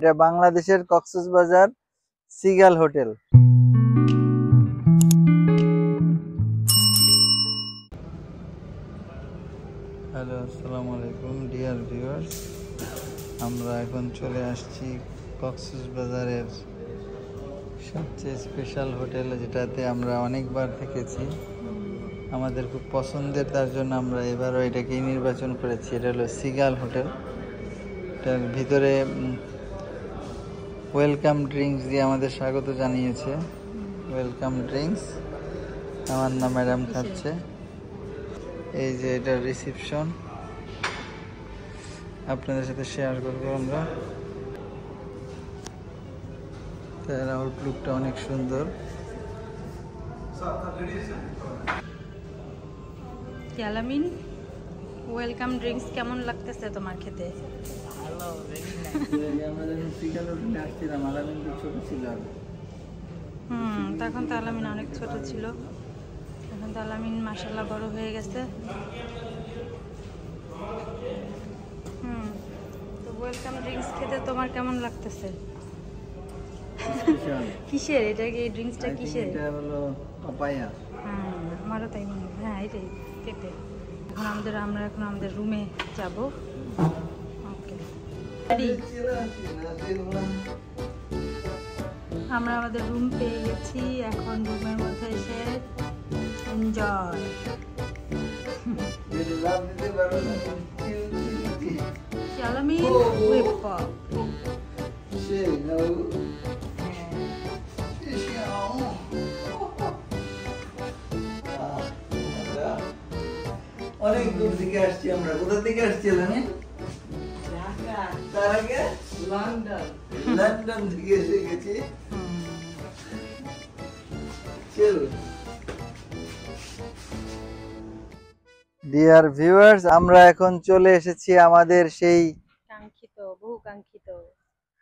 এটা বাংলাদেশের Cox's Bazar seagull hotel. Hello, আসসালামু আলাইকুম ডিয়ার ভিউয়ার্স। আমরা এখন চলে আসছি কক্সবাজারের সবচেয়ে স্পেশাল হোটেল, যেটাতে আমরা অনেকবার থেকেছি, আমাদের খুব পছন্দের, তার জন্য আমরা এবারও এটাকেই নির্বাচন করেছি। এটা হলো সিগাল হোটেল। এটার ভিতরে ওয়েলকাম ড্রিঙ্কস দিয়ে আমাদের স্বাগত জানিয়েছে। ওয়েলকাম ড্রিঙ্কস আমার না ম্যাডাম খাচ্ছে। এই যে এটার রিসিপশন, আপনাদের সাথে শেয়ার করবো আমরা। তার আউটলুকটা অনেক সুন্দর। আলামিন, ওয়েলকাম ড্রিঙ্কস কেমন লাগতেছে তোমার খেতে? ভালো, ভেরি নাইস। আমরা যখন সিগাল হোটেলে আসছিলাম, আলামিন তো ছোট ছিল। তখন তো আলামিন অনেক ছোট ছিল, এখন তো আলামিন মাশাআল্লাহ বড় হয়ে গেছে। তো ওয়েলকাম ড্রিঙ্কস খেতে তোমার কেমন লাগতেছে? কিসের এটা? কি ড্রিঙ্কসটা কিসের? এটা হলো পাপায়া। আমারও তাই মনে হয়। হ্যাঁ, এটাই পেঁপে। আমরা এখন আমাদের রুমে যাব। ওকে, আমরা আমাদের রুম পেয়ে গেছি। এখন রুমের মধ্যে এসে এনজয়। আলামিন হুইপ পপ। অনেক দূর থেকে আসছি আমরা। কোথা থেকে আসছি আলামিন? তার আগে লন্ডন থেকে এসে গেছি। ডিয়ার ভিউয়ার্স, আমরা এখন চলে এসেছি আমাদের সেই বহু কাঙ্ক্ষিত,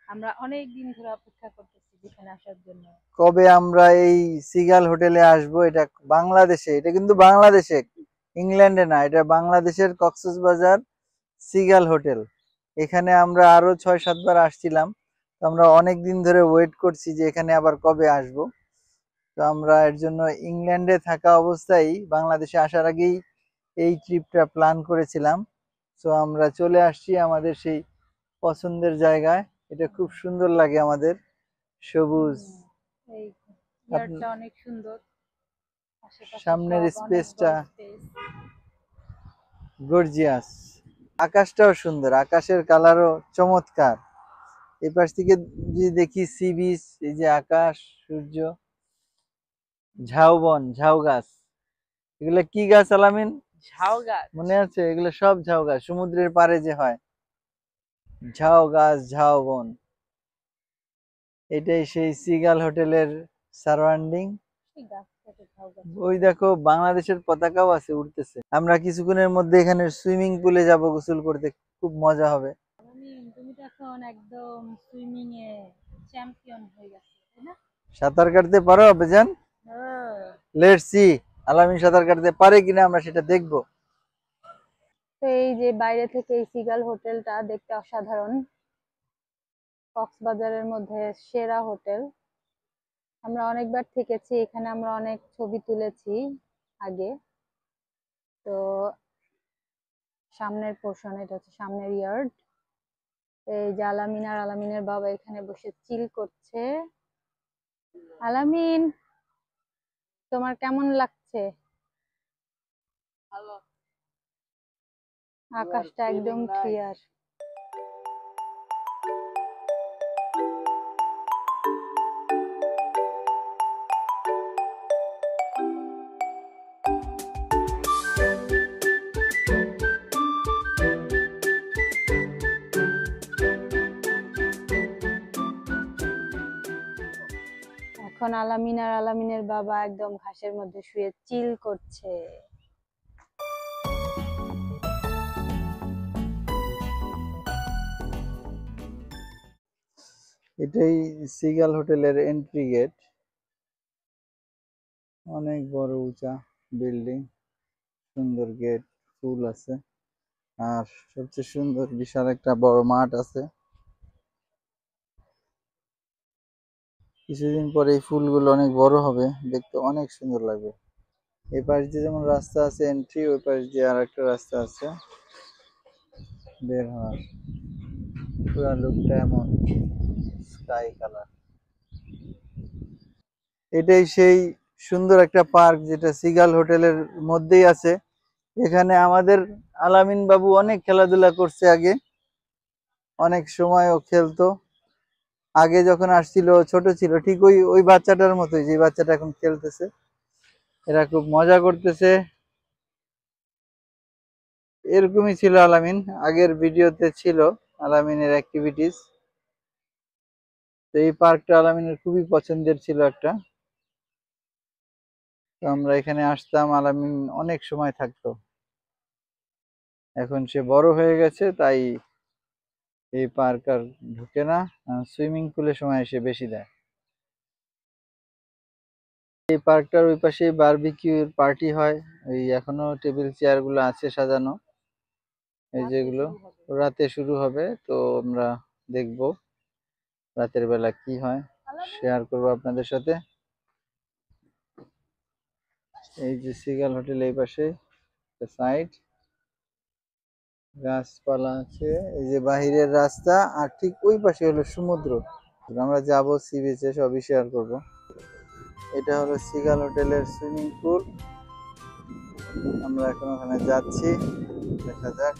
আমরা অনেক দিন ধরে অপেক্ষা করতেছি এখানে আসার জন্য। কবে আমরা এই সিগাল হোটেলে আসব। এটা বাংলাদেশে, এটা কিন্তু বাংলাদেশে, ইংল্যান্ডে না। এটা বাংলাদেশের কক্সবাজার সিগাল হোটেল। এখানে আমরা আরো ৬-৭ বার আসছিলাম। তো আমরা অনেক দিন ধরে ওয়েট করছি যে এখানে আবার কবে আসব। তো আমরা এর জন্য ইংল্যান্ডে থাকা অবস্থায় বাংলাদেশে আসার আগেই এই ট্রিপটা প্ল্যান করেছিলাম। তো আমরা চলে আসছি আমাদের সেই পছন্দের জায়গায়। এটা খুব সুন্দর লাগে আমাদের, সবুজ, অনেক সুন্দর, সামনের স্পেসটা গর্জিয়াস, আকাশটাও সুন্দর, আকাশের কালারও চমৎকার। এই পাশ থেকে যদি দেখি সি বিচ, এই যে আকাশ, সূর্য, ঝাউবন, ঝাউ গাছ। এগুলো কি গাছ আলামিন? ঝাউ গাছ। মনে আছে? এগুলো সব ঝাউ গাছ, সমুদ্রের পাড়ে যে হয় ঝাউ গাছ, ঝাউবন। এটাই সেই সিগাল হোটেলের সারাউন্ডিং। ওই দেখো বাংলাদেশের পতাকাও আছে, উঠতেছে। আমরা কিছুক্ষণের মধ্যে এখানে সুইমিং পুলে যাব গোসল করতে, খুব মজা হবে। তুমি তো এখন একদম সুইমিং এ চ্যাম্পিয়ন হয়ে গেছো, তাই না? সাঁতার কাটতে পারো বেজান? লেটস সি আলামিন সাঁতার কাটতে পারে কিনা, আমরা সেটা দেখব। তো এই যে বাইরে থেকে এই সিগাল হোটেলটা দেখতে অসাধারণ, কক্সবাজারের মধ্যে সেরা হোটেল। আমরা অনেকবার থেকেছি এখানে, আমরা অনেক ছবি তুলেছি আগে। তো সামনের পোর্শন, এটা হচ্ছে সামনের ইয়ার্ড। এই যে আলামিন আর আলামিনের বাবা এখানে বসে চিল করছে। আলামিন, তোমার কেমন লাগছে? ভালো, আকাশটা একদম ক্লিয়ার। এখন আলামিন আর আলামিনের বাবা একদম ঘাসের মধ্যে শুয়ে চিল করছে। এটাই সিগাল হোটেলের এন্ট্রি গেট। অনেক বড় উঁচা বিল্ডিং, সুন্দর গেট। ফুল আছে, আর সবচেয়ে সুন্দর বিশাল একটা বড় মাঠ আছে। কিছুদিন পরে এই ফুলগুলো অনেক বড় হবে, দেখতে অনেক সুন্দর লাগবে। এই পাশ দিয়ে যেমন রাস্তা আছে এন্ট্রি, ওই পাশ দিয়ে আর একটা রাস্তা আছে বের হওয়ার। পুরা লুকটা এমন স্কাই কালার। এটাই সেই সুন্দর একটা পার্ক যেটা সিগাল হোটেলের মধ্যেই আছে। এখানে আমাদের আলামিন বাবু অনেক খেলাধুলা করছে আগে, অনেক সময় ও খেলতো। আগে যখন আসছিল ছোট ছিল, ঠিক ওই ওই বাচ্চাটার মতোই, যে বাচ্চাটা এখন খেলতেছে। এরা খুব মজা করতেছে। এরকমই ছিল আলামিন, আগের ভিডিওতে ছিল আলামিনের অ্যাক্টিভিটিস। তো এই পার্কটা আলামিনের খুবই পছন্দের ছিল একটা। তো আমরা এখানে আসতাম, আলামিন অনেক সময় থাকতো। এখন সে বড় হয়ে গেছে, তাই এই পার্ক আর ঢুকে না, সুইমিং পুলের সময় এসে বেশি দেয়। এই পার্কটার ওই পাশে বারবিকিউর পার্টি হয়। এই এখনো টেবিল চেয়ার গুলো আছে সাজানো, এই যেগুলো রাতে শুরু হবে। তো আমরা দেখবো রাতের বেলা কি হয়, শেয়ার করবো আপনাদের সাথে। এই যে সিগাল হোটেল, এই পাশে সাইড গাছপালা আছে, এই যে বাহিরের রাস্তা, আর ঠিক ওই পাশে হলো সমুদ্র। আমরা যাবো সি বিচে, সবই শেয়ার করবো। এটা হলো সিগাল হোটেলের সুইমিং পুল। আমরা এখন ওখানে যাচ্ছি, দেখা যাক।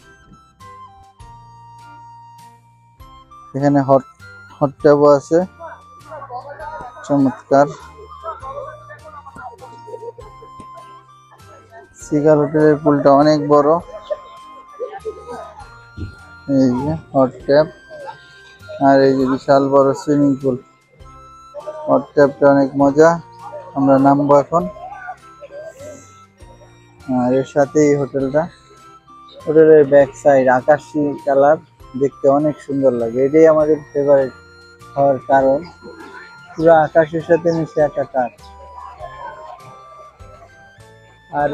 এখানে হট হট ট্যাবও আছে, চমৎকার। সিগাল হোটেলের পুলটা অনেক বড়। এই যে হট ট্যাব, আর এই যে বিশাল বড় সুইমিং পুল। হট ট্যাবটা অনেক মজা। আমরা নামবো এখন। আর এর সাথেই হোটেলটা, হোটেলের ব্যাক সাইড আকাশি কালার, দেখতে অনেক সুন্দর লাগে। এটাই আমাদের ফেভারিট হওয়ার কারণ, পুরো আকাশের সাথে মিশে একাকার। আর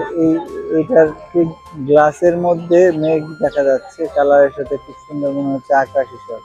এটার ঠিক গ্লাসের মধ্যে মেঘ দেখা যাচ্ছে, কালারের সাথে খুব সুন্দর মনে হচ্ছে আকাশ হিসাব।